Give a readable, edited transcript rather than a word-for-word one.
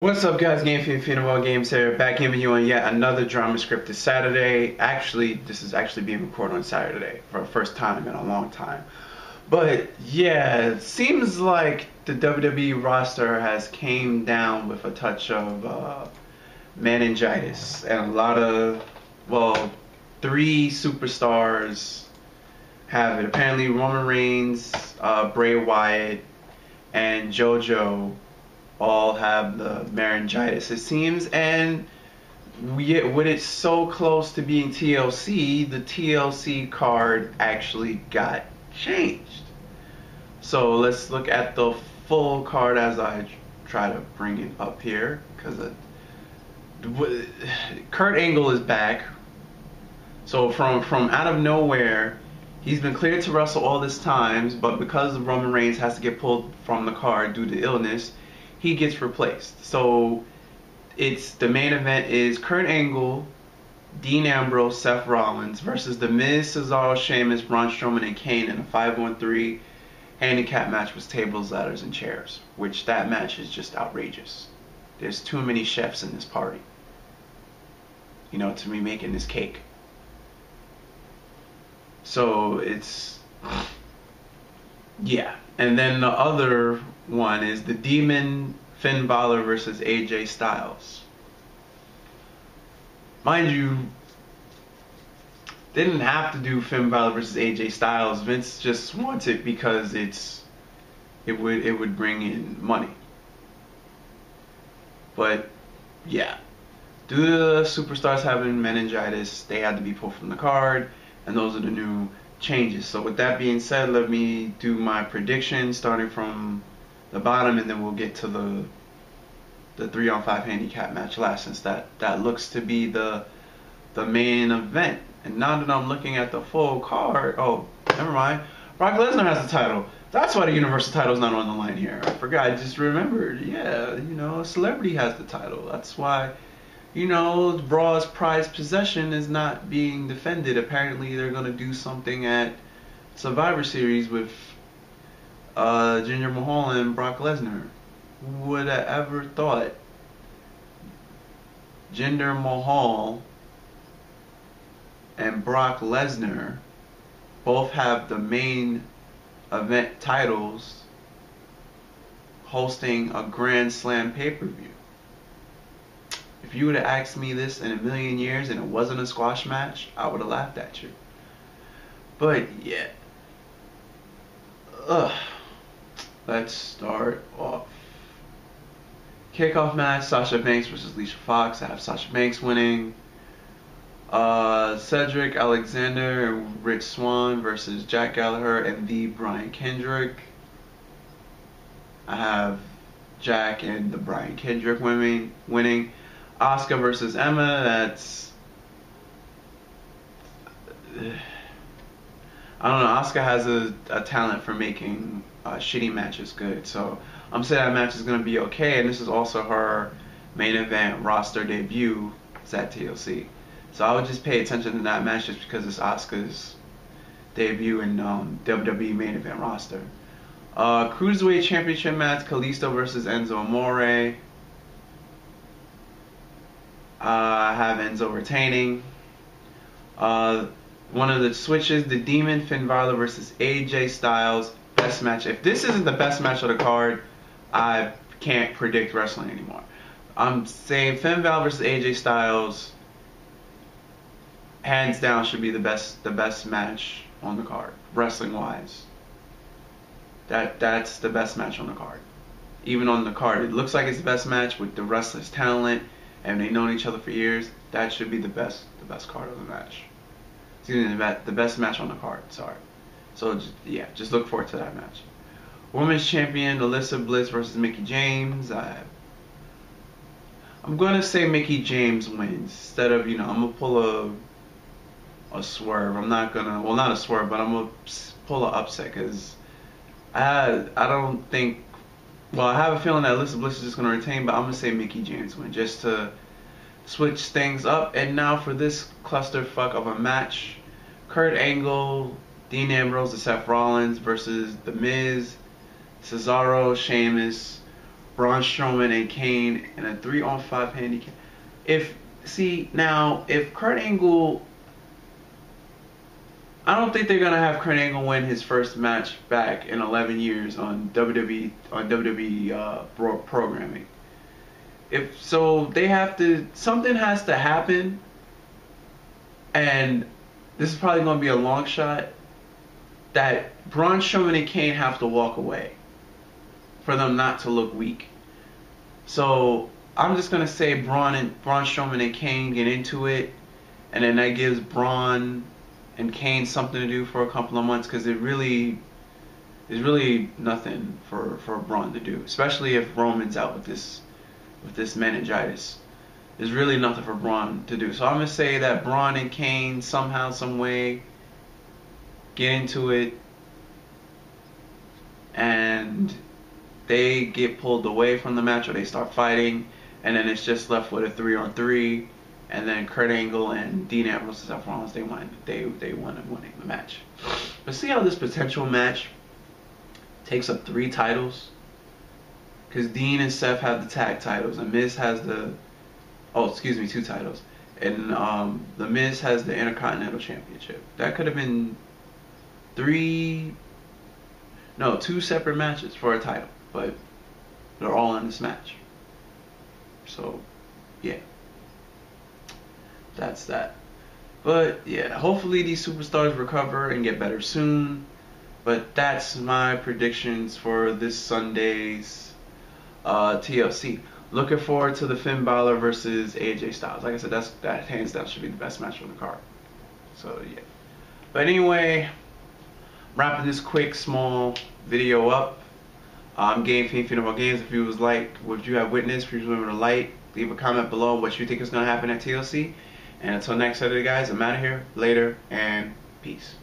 What's up, guys? Game Feedable Games here, back giving you on yet another drama scripted Saturday. Actually, this is actually being recorded on Saturday for the first time in a long time. But yeah, it seems like the WWE roster has came down with a touch of meningitis, and a lot of, well, 3 superstars have it. Apparently, Roman Reigns, Bray Wyatt, and JoJo all have the meningitis, it seems, and with it so close to being TLC, the TLC card actually got changed. So let's look at the full card as I try to bring it up here, because Kurt Angle is back. So from out of nowhere, he's been cleared to wrestle all this time, but because Roman Reigns has to get pulled from the card due to illness, he gets replaced. So it's the main event is Kurt Angle, Dean Ambrose, Seth Rollins versus The Miz, Cesaro, Sheamus, Braun Strowman, and Kane in a 5-on-3 handicap match with tables, ladders, and chairs. Which that match is just outrageous. There's too many chefs in this party, you know, to be making this cake. So it's, yeah. And then the other one is the Demon Finn Balor versus AJ Styles. Mind you, they didn't have to do Finn Balor versus AJ Styles. Vince just wants it because it would bring in money. But yeah, due to the superstars having meningitis, they had to be pulled from the card, and those are the new changes. So with that being said, let me do my prediction starting from the bottom, and then we'll get to the 3-on-5 handicap match last, since that looks to be the main event. And now that I'm looking at the full card, oh, never mind, Brock Lesnar has the title. That's why the Universal title is not on the line here. I forgot, I just remembered. Yeah, you know, a celebrity has the title. That's why, you know, Raw's prized possession is not being defended. Apparently they're going to do something at Survivor Series with Jinder Mahal and Brock Lesnar. Who would have ever thought Jinder Mahal and Brock Lesnar both have the main event titles hosting a Grand Slam pay-per-view? If you would have asked me this in a million years and it wasn't a squash match, I would have laughed at you. But yeah. Let's start off. Kickoff match, Sasha Banks versus Alicia Fox. I have Sasha Banks winning. Cedric Alexander and Rich Swann versus Jack Gallagher and the Brian Kendrick. I have Jack and the Brian Kendrick winning. Asuka versus Emma. That's, I don't know. Asuka has a talent for making shitty matches good, so I'm saying that match is going to be okay. And this is also her main event roster debut. It's at TLC, so I would just pay attention to that match just because it's Asuka's debut in WWE main event roster. Cruiserweight Championship match, Kalisto versus Enzo Amore. I have Enzo retaining. One of the switches, the Demon Finn Balor versus AJ Styles. Best match. If this isn't the best match of the card, I can't predict wrestling anymore. I'm saying Finn Balor versus AJ Styles, hands down, should be the best match on the card, wrestling wise. That's the best match on the card. Even on the card, it looks like it's the best match with the wrestlers' talent, and they've known each other for years. That should be the best card of the match. Excuse me, the best match on the card. Sorry. So yeah, just look forward to that match. Women's Champion Alyssa Bliss versus Mickie James. I'm gonna say Mickie James wins instead of, you know, I'm gonna pull a swerve. I'm not gonna, well, not a swerve, but I'm gonna pull an upset, because I don't think. Well, I have a feeling that Alyssa Bliss is just going to retain, but I'm going to say Mickie James win, just to switch things up. And now for this clusterfuck of a match, Kurt Angle, Dean Ambrose, and Seth Rollins versus The Miz, Cesaro, Sheamus, Braun Strowman and Kane in a 3-on-5 handicap. If Kurt Angle, I don't think they're gonna have Kurt Angle win his first match back in 11 years on WWE programming. If so, something has to happen, and this is probably gonna be a long shot, that Braun Strowman and Kane have to walk away for them not to look weak. So I'm just gonna say Braun Strowman and Kane get into it, and then that gives Braun and Kane something to do for a couple of months, because there's really nothing for Braun to do, especially if Roman's out with this meningitis. There's really nothing for Braun to do. So I'm gonna say that Braun and Kane somehow, some way, get into it, and they get pulled away from the match, or they start fighting, and then it's just left with a 3-on-3, and then Kurt Angle and Dean Ambrose, Seth Rollins, they wind up winning the match. But see how this potential match takes up 3 titles, because Dean and Seth have the tag titles, and Miz has 2 titles, and the Miz has the Intercontinental Championship. That could have been 2 separate matches for a title, but they're all in this match. So, yeah. That's that. But, yeah, hopefully these superstars recover and get better soon. But that's my predictions for this Sunday's TLC. Looking forward to the Finn Balor versus AJ Styles. Like I said, that hands down should be the best match on the card. So, yeah. But anyway, wrapping this quick, small video up. I'm Game Fiend Fiend of all games. If you was like what you have witnessed, please remember to like, leave a comment below what you think is going to happen at TLC. And until next Saturday, guys, I'm out of here. Later, and peace.